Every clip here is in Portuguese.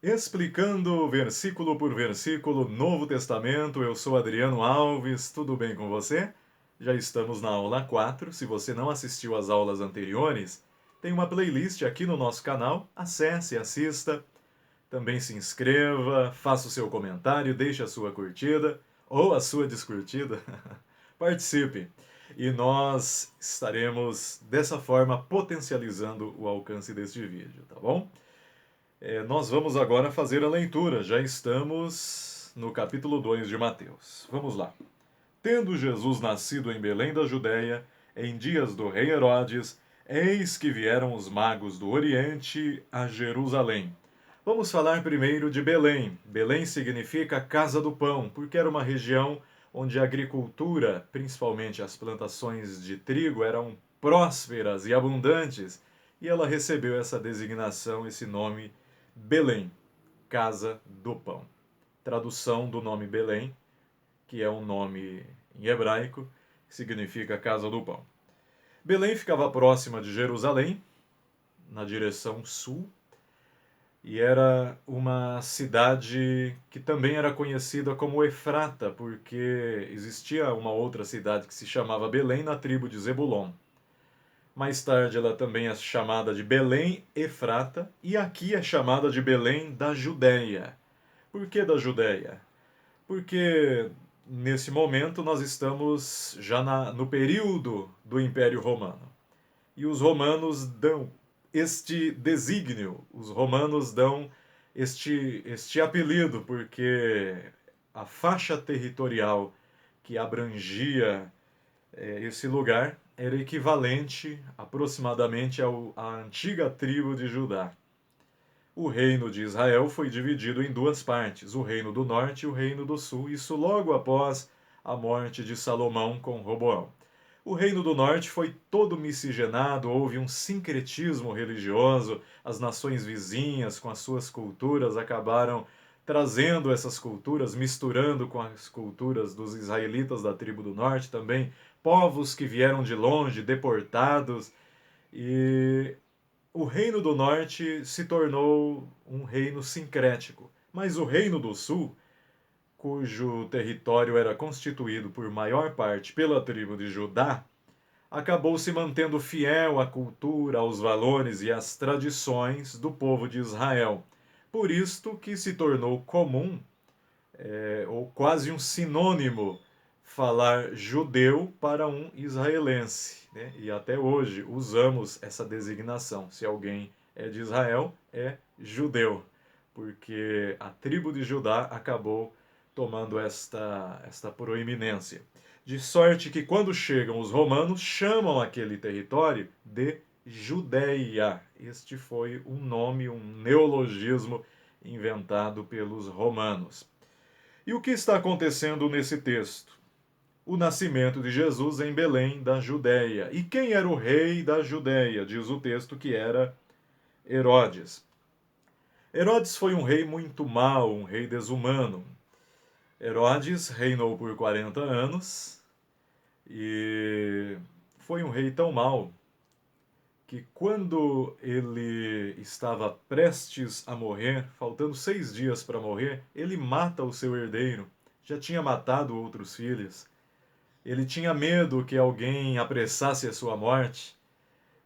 Explicando versículo por versículo Novo Testamento, eu sou Adriano Alves, tudo bem com você? Já estamos na aula 4. Se você não assistiu às aulas anteriores, tem uma playlist aqui no nosso canal, acesse, assista, também se inscreva, faça o seu comentário, deixe a sua curtida ou a sua descurtida, participe. E nós estaremos dessa forma potencializando o alcance deste vídeo, tá bom? Nós vamos agora fazer a leitura. Já estamos no capítulo 2 de Mateus. Vamos lá. Tendo Jesus nascido em Belém da Judéia, em dias do rei Herodes, eis que vieram os magos do Oriente a Jerusalém. Vamos falar primeiro de Belém. Belém significa casa do pão, porque era uma região onde a agricultura, principalmente as plantações de trigo, eram prósperas e abundantes, e ela recebeu essa designação, esse nome Belém, casa do pão. Tradução do nome Belém, que é um nome em hebraico, que significa casa do pão. Belém ficava próxima de Jerusalém, na direção sul, e era uma cidade que também era conhecida como Efrata, porque existia uma outra cidade que se chamava Belém, na tribo de Zebulon. Mais tarde ela também é chamada de Belém Efrata, e aqui é chamada de Belém da Judéia. Por que da Judéia? Porque nesse momento nós estamos já no período do Império Romano. E os romanos dão este desígnio, os romanos dão este apelido, porque a faixa territorial que abrangia esse lugar era equivalente aproximadamente à antiga tribo de Judá. O reino de Israel foi dividido em duas partes, o reino do norte e o reino do sul, isso logo após a morte de Salomão com Roboão. O reino do norte foi todo miscigenado, houve um sincretismo religioso, as nações vizinhas com as suas culturas acabaram trazendo essas culturas, misturando com as culturas dos israelitas da tribo do norte também, povos que vieram de longe, deportados, e o Reino do Norte se tornou um reino sincrético, mas o Reino do Sul, cujo território era constituído por maior parte pela tribo de Judá, acabou se mantendo fiel à cultura, aos valores e às tradições do povo de Israel. Por isto que se tornou comum, ou quase um sinônimo, falar judeu para um israelense, né? E até hoje usamos essa designação. Se alguém é de Israel, é judeu, porque a tribo de Judá acabou tomando esta proeminência. De sorte que quando chegam os romanos, chamam aquele território de Judéia. Este foi um nome, um neologismo inventado pelos romanos. E o que está acontecendo nesse texto? O nascimento de Jesus em Belém da Judéia. E quem era o rei da Judéia? Diz o texto que era Herodes. Herodes foi um rei muito mau, um rei desumano. Herodes reinou por 40 anos e foi um rei tão mau que quando ele estava prestes a morrer, faltando 6 dias para morrer, ele mata o seu herdeiro. Já tinha matado outros filhos. Ele tinha medo que alguém apressasse a sua morte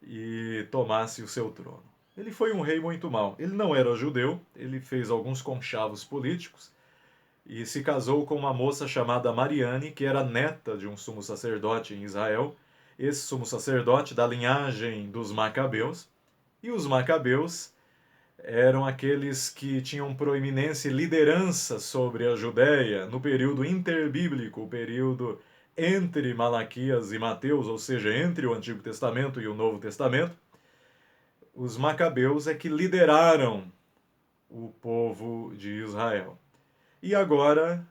e tomasse o seu trono. Ele foi um rei muito mau. Ele não era judeu, ele fez alguns conchavos políticos e se casou com uma moça chamada Mariane, que era neta de um sumo sacerdote em Israel. Esse sumo sacerdote da linhagem dos Macabeus. E os Macabeus eram aqueles que tinham proeminência e liderança sobre a Judéia no período interbíblico, o período entre Malaquias e Mateus, ou seja, entre o Antigo Testamento e o Novo Testamento. Os Macabeus é que lideraram o povo de Israel. E agora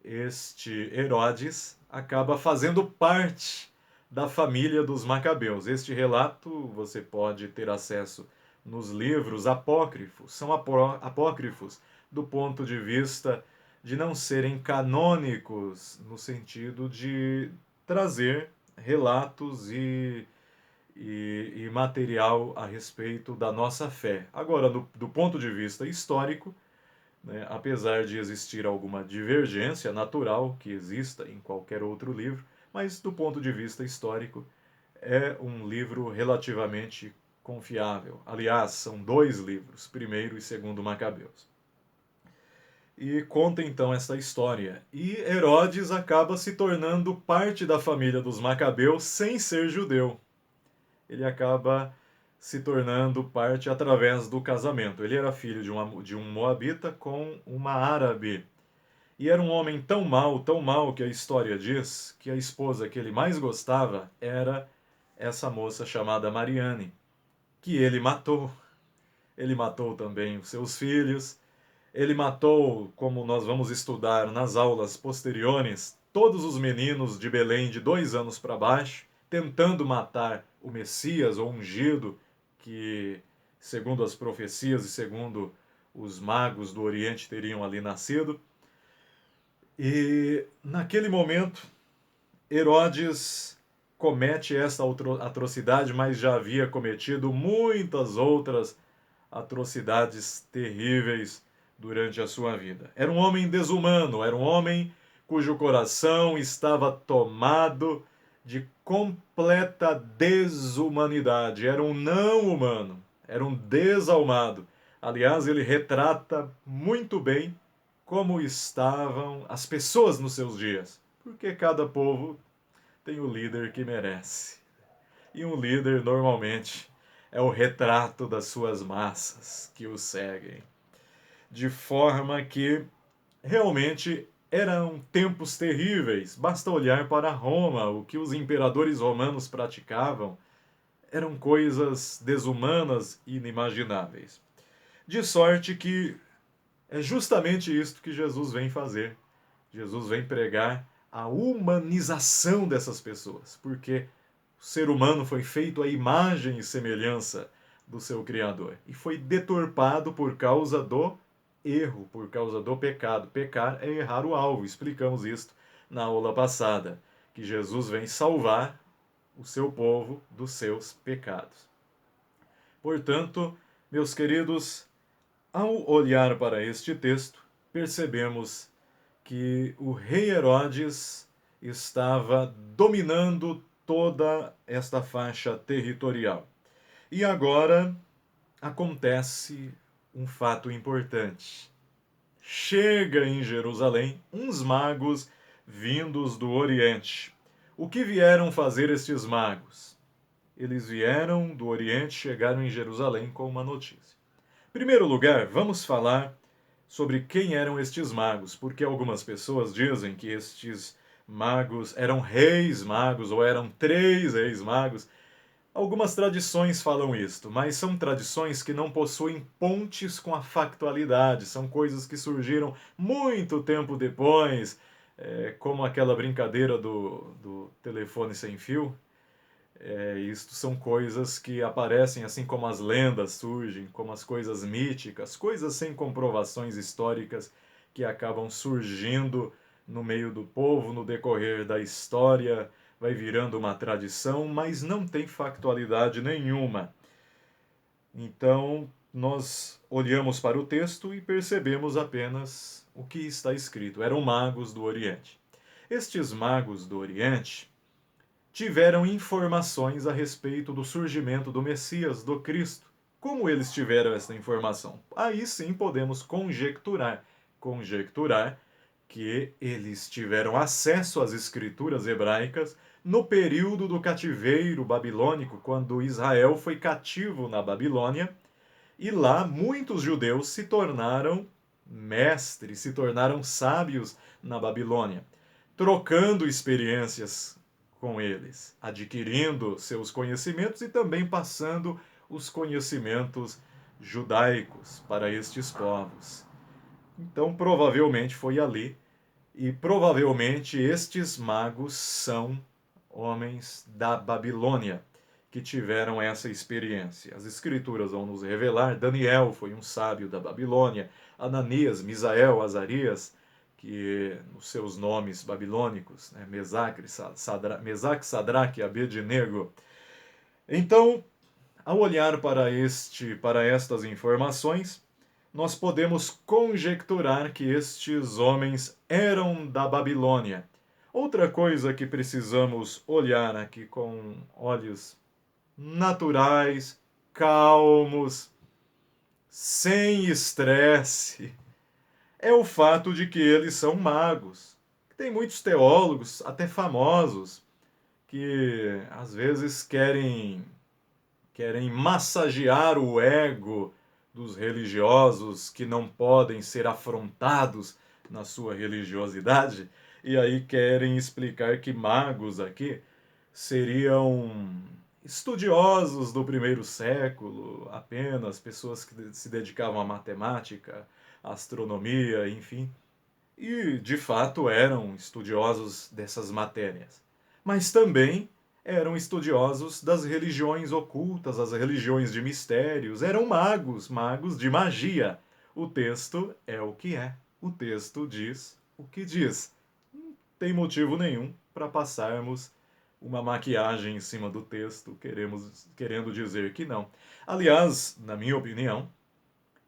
este Herodes acaba fazendo parte da família dos Macabeus. Este relato você pode ter acesso nos livros apócrifos. São apócrifos do ponto de vista de não serem canônicos, no sentido de trazer relatos e material a respeito da nossa fé. Agora, do ponto de vista histórico, né? Apesar de existir alguma divergência natural que exista em qualquer outro livro, mas do ponto de vista histórico é um livro relativamente confiável. Aliás, são dois livros, primeiro e segundo Macabeus. E conta então essa história. E Herodes acaba se tornando parte da família dos Macabeus sem ser judeu. Ele acaba se tornando parte através do casamento. Ele era filho de um moabita com uma árabe. E era um homem tão mal que a história diz que a esposa que ele mais gostava era essa moça chamada Mariane, que ele matou. Ele matou também os seus filhos. Ele matou, como nós vamos estudar nas aulas posteriores, todos os meninos de Belém de 2 anos para baixo, tentando matar o Messias ou ungido, que, segundo as profecias e segundo os magos do Oriente, teriam ali nascido. E naquele momento, Herodes comete esta atrocidade, mas já havia cometido muitas outras atrocidades terríveis durante a sua vida. Era um homem desumano, era um homem cujo coração estava tomado de completa desumanidade. Era um não humano, era um desalmado. Aliás, ele retrata muito bem como estavam as pessoas nos seus dias, porque cada povo tem o líder que merece. E um líder, normalmente, é o retrato das suas massas que o seguem. De forma que realmente eram tempos terríveis. Basta olhar para Roma, o que os imperadores romanos praticavam eram coisas desumanas e inimagináveis. De sorte que é justamente isto que Jesus vem fazer. Jesus vem pregar a humanização dessas pessoas, porque o ser humano foi feito à imagem e semelhança do seu Criador e foi deturpado por causa do erro, por causa do pecado. Pecar é errar o alvo. Explicamos isto na aula passada, que Jesus vem salvar o seu povo dos seus pecados. Portanto, meus queridos, ao olhar para este texto, percebemos que o rei Herodes estava dominando toda esta faixa territorial. E agora acontece um fato importante. Chega em Jerusalém uns magos vindos do Oriente. O que vieram fazer estes magos? Eles vieram do Oriente, chegaram em Jerusalém com uma notícia. Em primeiro lugar, vamos falar sobre quem eram estes magos, porque algumas pessoas dizem que estes magos eram reis magos ou eram 3 reis magos. Algumas tradições falam isto, mas são tradições que não possuem pontes com a factualidade, são coisas que surgiram muito tempo depois, como aquela brincadeira do telefone sem fio. Isto são coisas que aparecem assim como as lendas surgem, como as coisas míticas, coisas sem comprovações históricas que acabam surgindo no meio do povo, no decorrer da história, vai virando uma tradição, mas não tem factualidade nenhuma. Então, nós olhamos para o texto e percebemos apenas o que está escrito. Eram magos do Oriente. Estes magos do Oriente tiveram informações a respeito do surgimento do Messias, do Cristo. Como eles tiveram essa informação? Aí sim podemos conjecturar que eles tiveram acesso às escrituras hebraicas no período do cativeiro babilônico, quando Israel foi cativo na Babilônia, e lá muitos judeus se tornaram mestres, se tornaram sábios na Babilônia, trocando experiências com eles, adquirindo seus conhecimentos e também passando os conhecimentos judaicos para estes povos. Então, provavelmente foi ali, e provavelmente estes magos são homens da Babilônia que tiveram essa experiência. As escrituras vão nos revelar, Daniel foi um sábio da Babilônia, Ananias, Misael, Azarias, que nos seus nomes babilônicos, né, Mesaque, Sadraque e Abednego. Então, ao olhar para estas informações, nós podemos conjecturar que estes homens eram da Babilônia. Outra coisa que precisamos olhar aqui com olhos naturais, calmos, sem estresse, é o fato de que eles são magos. Tem muitos teólogos, até famosos, que às vezes querem massagear o ego dos religiosos que não podem ser afrontados na sua religiosidade, e aí querem explicar que magos aqui seriam estudiosos do primeiro século, apenas pessoas que se dedicavam à matemática, à astronomia, enfim. E de fato eram estudiosos dessas matérias. Mas também eram estudiosos das religiões ocultas, as religiões de mistérios, eram magos, magos de magia. O texto é o que é, o texto diz o que diz. Não tem motivo nenhum para passarmos uma maquiagem em cima do texto, querendo dizer que não. Aliás, na minha opinião,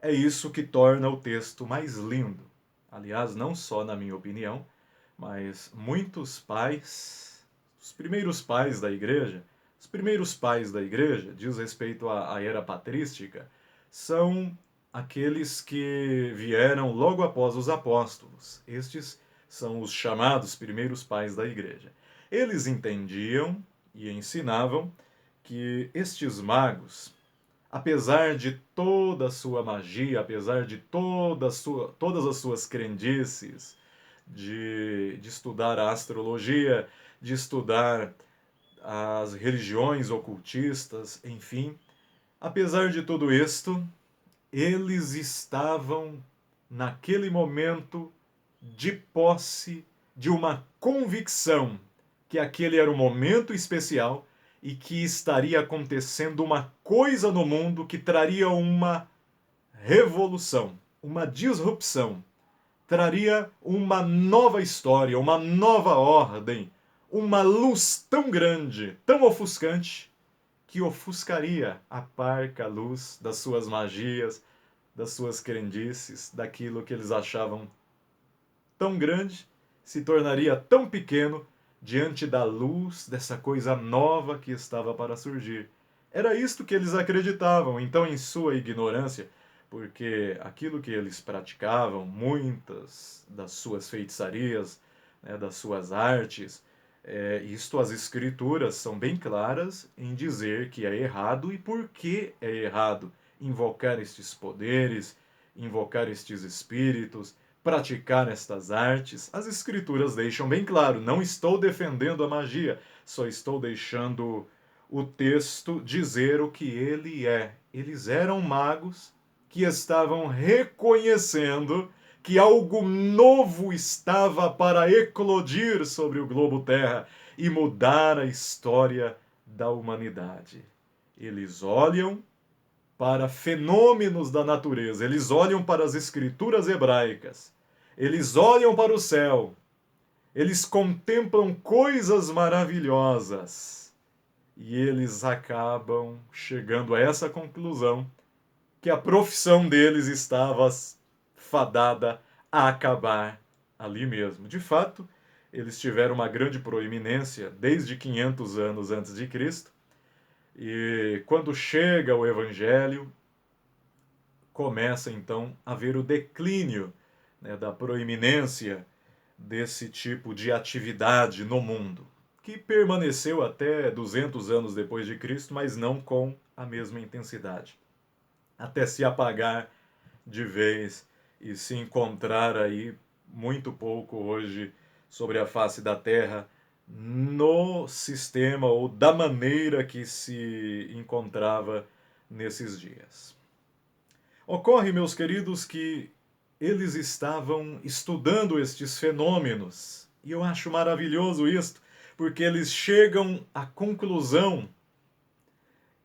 é isso que torna o texto mais lindo. Aliás, não só na minha opinião, mas muitos pais, os primeiros pais da igreja, diz respeito à era patrística, são aqueles que vieram logo após os apóstolos. Estes são os chamados primeiros pais da igreja. Eles entendiam e ensinavam que estes magos, apesar de toda a sua magia, apesar de todas as suas crendices, de estudar a astrologia, de estudar as religiões ocultistas, enfim, apesar de tudo isto, eles estavam naquele momento de posse de uma convicção que aquele era um momento especial e que estaria acontecendo uma coisa no mundo que traria uma revolução, uma disrupção, traria uma nova história, uma nova ordem, uma luz tão grande, tão ofuscante, que ofuscaria a parca luz das suas magias, das suas crendices, daquilo que eles achavam tão grande, se tornaria tão pequeno diante da luz dessa coisa nova que estava para surgir. Era isto que eles acreditavam, então, em sua ignorância, porque aquilo que eles praticavam, muitas das suas feitiçarias, né, das suas artes, isto as escrituras são bem claras em dizer que é errado e por que é errado invocar estes poderes, invocar estes espíritos, praticar estas artes. As escrituras deixam bem claro, não estou defendendo a magia, só estou deixando o texto dizer o que ele é. Eles eram magos que estavam reconhecendo que algo novo estava para eclodir sobre o globo Terra e mudar a história da humanidade. Eles olham para fenômenos da natureza, eles olham para as escrituras hebraicas, eles olham para o céu, eles contemplam coisas maravilhosas e eles acabam chegando a essa conclusão que a profissão deles estava fadada a acabar ali mesmo. De fato, eles tiveram uma grande proeminência desde 500 anos antes de Cristo, e quando chega o Evangelho, começa então a ver o declínio, né, da proeminência desse tipo de atividade no mundo, que permaneceu até 200 anos depois de Cristo, mas não com a mesma intensidade, até se apagar de vez e se encontrar aí muito pouco hoje sobre a face da Terra no sistema ou da maneira que se encontrava nesses dias. Ocorre, meus queridos, que eles estavam estudando estes fenômenos e eu acho maravilhoso isto, porque eles chegam à conclusão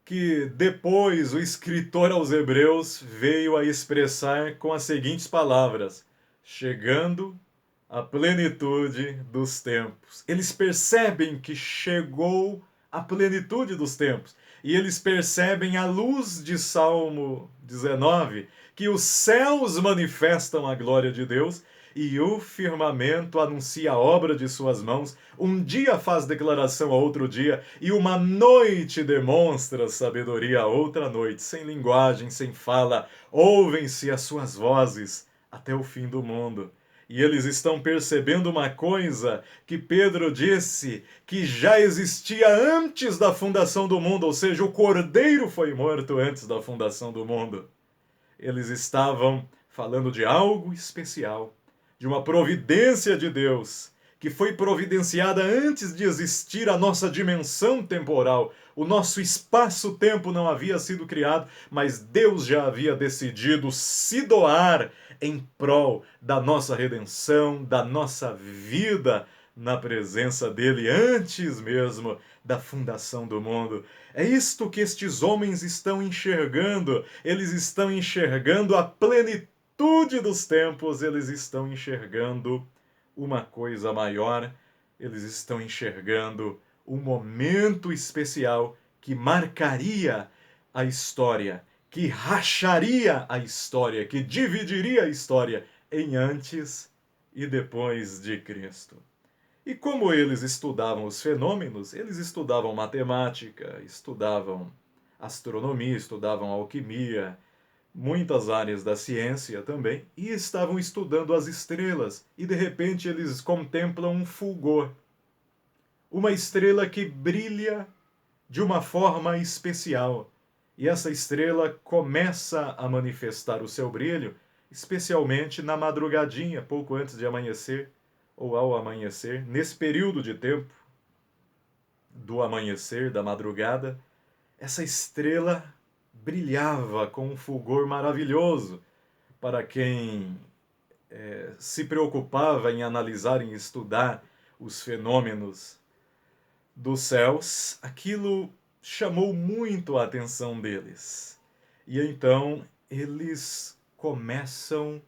que depois o escritor aos Hebreus veio a expressar com as seguintes palavras: chegando à plenitude dos tempos. Eles percebem que chegou a plenitude dos tempos. E eles percebem à luz de Salmo 19 que os céus manifestam a glória de Deus e o firmamento anuncia a obra de suas mãos. Um dia faz declaração a outro dia, e uma noite demonstra sabedoria a outra noite. Sem linguagem, sem fala, ouvem-se as suas vozes até o fim do mundo. E eles estão percebendo uma coisa que Pedro disse que já existia antes da fundação do mundo, ou seja, o Cordeiro foi morto antes da fundação do mundo. Eles estavam falando de algo especial, de uma providência de Deus, que foi providenciada antes de existir a nossa dimensão temporal. O nosso espaço-tempo não havia sido criado, mas Deus já havia decidido se doar em prol da nossa redenção, da nossa vida na presença dele antes mesmo da fundação do mundo. É isto que estes homens estão enxergando. Eles estão enxergando a plenitude dos tempos, eles estão enxergando uma coisa maior, eles estão enxergando um momento especial que marcaria a história, que racharia a história, que dividiria a história em antes e depois de Cristo. E como eles estudavam os fenômenos, eles estudavam matemática, estudavam astronomia, estudavam alquimia, muitas áreas da ciência também, e estavam estudando as estrelas, e de repente eles contemplam um fulgor, uma estrela que brilha de uma forma especial. E essa estrela começa a manifestar o seu brilho, especialmente na madrugadinha, pouco antes de amanhecer, ou ao amanhecer, nesse período de tempo do amanhecer, da madrugada, essa estrela brilhava com um fulgor maravilhoso. Para quem se preocupava em analisar, em estudar os fenômenos dos céus, aquilo chamou muito a atenção deles. E então eles começam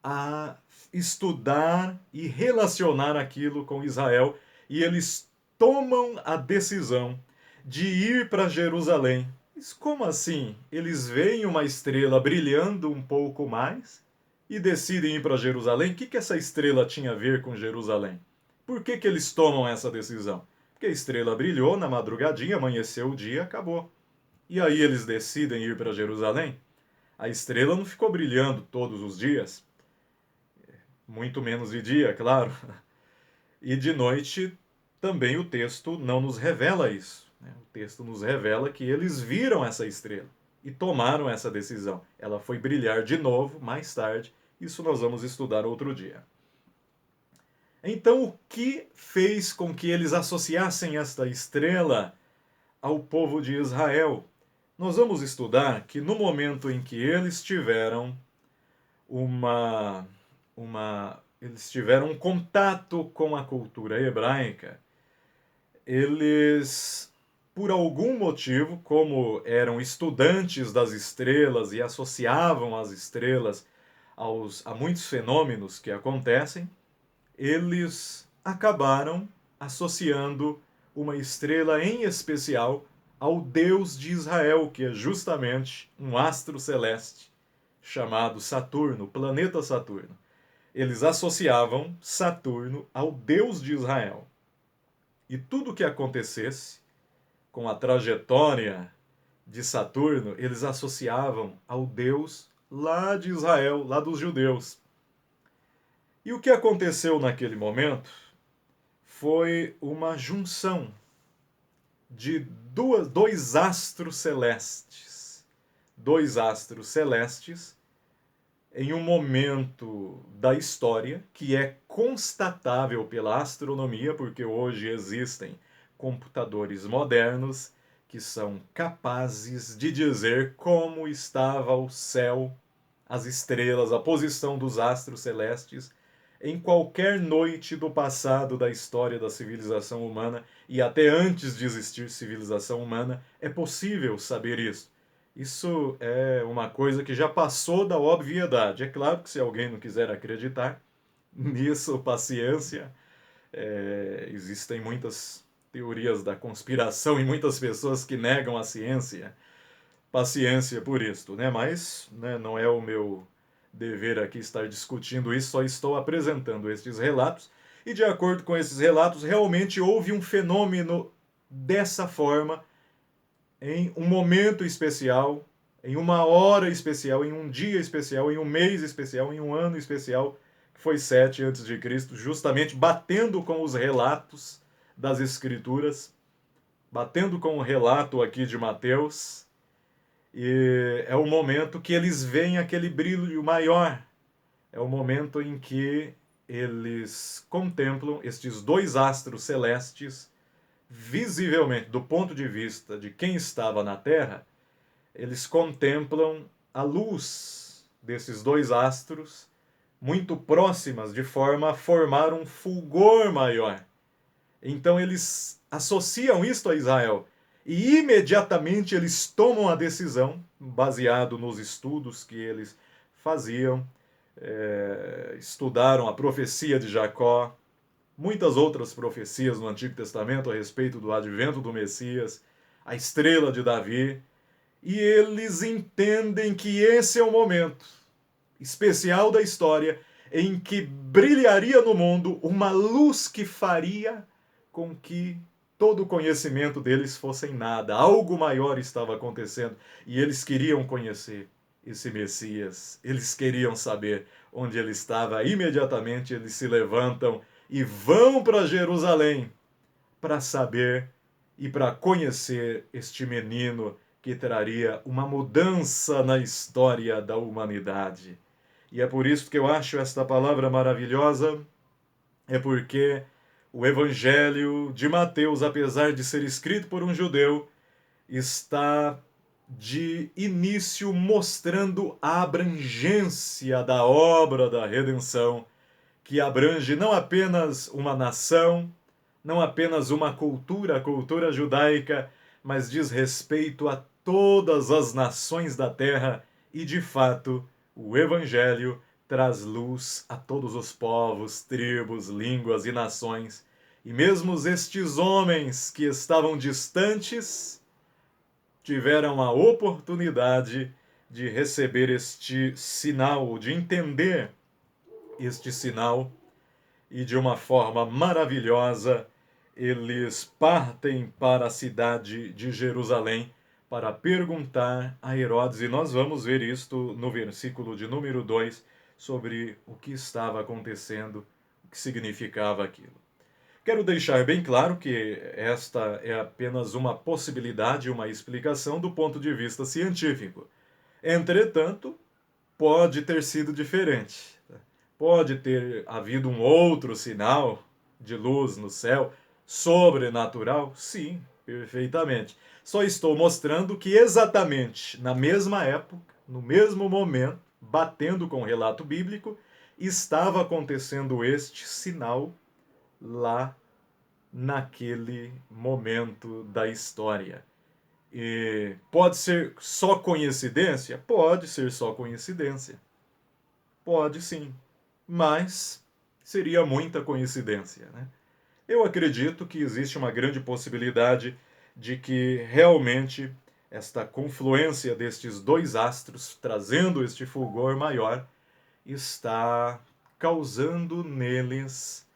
a estudar e relacionar aquilo com Israel, e eles tomam a decisão de ir para Jerusalém. Mas como assim? Eles veem uma estrela brilhando um pouco mais e decidem ir para Jerusalém? O que essa estrela tinha a ver com Jerusalém? Por que eles tomam essa decisão? Porque a estrela brilhou na madrugadinha, amanheceu o dia, acabou. E aí eles decidem ir para Jerusalém? A estrela não ficou brilhando todos os dias, muito menos de dia, claro. E de noite também o texto não nos revela isso. O texto nos revela que eles viram essa estrela e tomaram essa decisão. Ela foi brilhar de novo mais tarde. Isso nós vamos estudar outro dia. Então, o que fez com que eles associassem esta estrela ao povo de Israel? Nós vamos estudar que no momento em que eles tiveram eles tiveram um contato com a cultura hebraica, eles, por algum motivo, como eram estudantes das estrelas e associavam as estrelas a muitos fenômenos que acontecem, eles acabaram associando uma estrela em especial ao Deus de Israel, que é justamente um astro celeste chamado Saturno, o planeta Saturno. Eles associavam Saturno ao Deus de Israel. E tudo que acontecesse com a trajetória de Saturno, eles associavam ao Deus lá de Israel, lá dos judeus. E o que aconteceu naquele momento foi uma junção de dois astros celestes. Dois astros celestes em um momento da história que é constatável pela astronomia, porque hoje existem computadores modernos que são capazes de dizer como estava o céu, as estrelas, a posição dos astros celestes em qualquer noite do passado da história da civilização humana, e até antes de existir civilização humana, é possível saber isso. Isso é uma coisa que já passou da obviedade. É claro que se alguém não quiser acreditar nisso, paciência. Existem muitas teorias da conspiração e muitas pessoas que negam a ciência paciência por isto, né? Mas, né, não é o meu dever aqui estar discutindo isso, só estou apresentando estes relatos. E de acordo com esses relatos, realmente houve um fenômeno dessa forma, em um momento especial, em uma hora especial, em um dia especial, em um mês especial, em um ano especial, que foi 7 a.C., justamente batendo com os relatos das Escrituras, batendo com o relato aqui de Mateus, e é o momento que eles veem aquele brilho maior, é o momento em que eles contemplam estes dois astros celestes, visivelmente, do ponto de vista de quem estava na Terra, eles contemplam a luz desses dois astros muito próximas, de forma a formar um fulgor maior. Então eles associam isto a Israel e imediatamente eles tomam a decisão, baseado nos estudos que eles faziam, estudaram a profecia de Jacó, muitas outras profecias no Antigo Testamento a respeito do advento do Messias, a estrela de Davi, e eles entendem que esse é o momento especial da história em que brilharia no mundo uma luz que faria com que todo o conhecimento deles fosse nada. Algo maior estava acontecendo e eles queriam conhecer esse Messias. Eles queriam saber onde ele estava. Imediatamente eles se levantam e vão para Jerusalém para saber e para conhecer este menino que traria uma mudança na história da humanidade. E é por isso que eu acho esta palavra maravilhosa, é porque o Evangelho de Mateus, apesar de ser escrito por um judeu, está de início mostrando a abrangência da obra da redenção, que abrange não apenas uma nação, não apenas uma cultura, a cultura judaica, mas diz respeito a todas as nações da terra e, de fato, o Evangelho traz luz a todos os povos, tribos, línguas e nações. E mesmo estes homens que estavam distantes tiveram a oportunidade de receber este sinal, de entender este sinal, e de uma forma maravilhosa eles partem para a cidade de Jerusalém para perguntar a Herodes, e nós vamos ver isto no versículo de número 2, sobre o que estava acontecendo, o que significava aquilo. Quero deixar bem claro que esta é apenas uma possibilidade, uma explicação do ponto de vista científico. Entretanto, pode ter sido diferente. Pode ter havido um outro sinal de luz no céu, sobrenatural? Sim, perfeitamente. Só estou mostrando que exatamente na mesma época, no mesmo momento, batendo com o relato bíblico, estava acontecendo este sinal lá naquele momento da história. E pode ser só coincidência? Pode ser só coincidência. Pode sim, mas seria muita coincidência, né? Eu acredito que existe uma grande possibilidade de que realmente esta confluência destes dois astros, trazendo este fulgor maior, está causando neles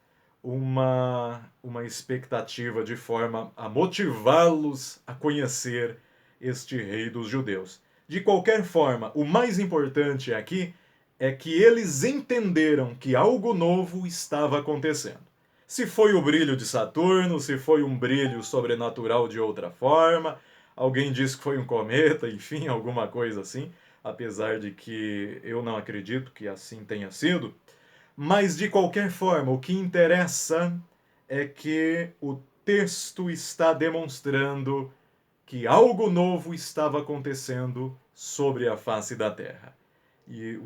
uma expectativa de forma a motivá-los a conhecer este rei dos judeus. De qualquer forma, o mais importante aqui é que eles entenderam que algo novo estava acontecendo. Se foi o brilho de Saturno, se foi um brilho sobrenatural de outra forma, alguém disse que foi um cometa, enfim, alguma coisa assim, apesar de que eu não acredito que assim tenha sido. Mas, de qualquer forma, o que interessa é que o texto está demonstrando que algo novo estava acontecendo sobre a face da Terra. E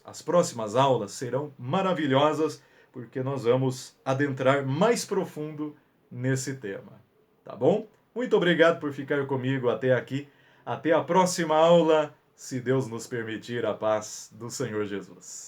as próximas aulas serão maravilhosas, porque nós vamos adentrar mais profundo nesse tema. Tá bom? Muito obrigado por ficar comigo até aqui. Até a próxima aula, se Deus nos permitir, a paz do Senhor Jesus.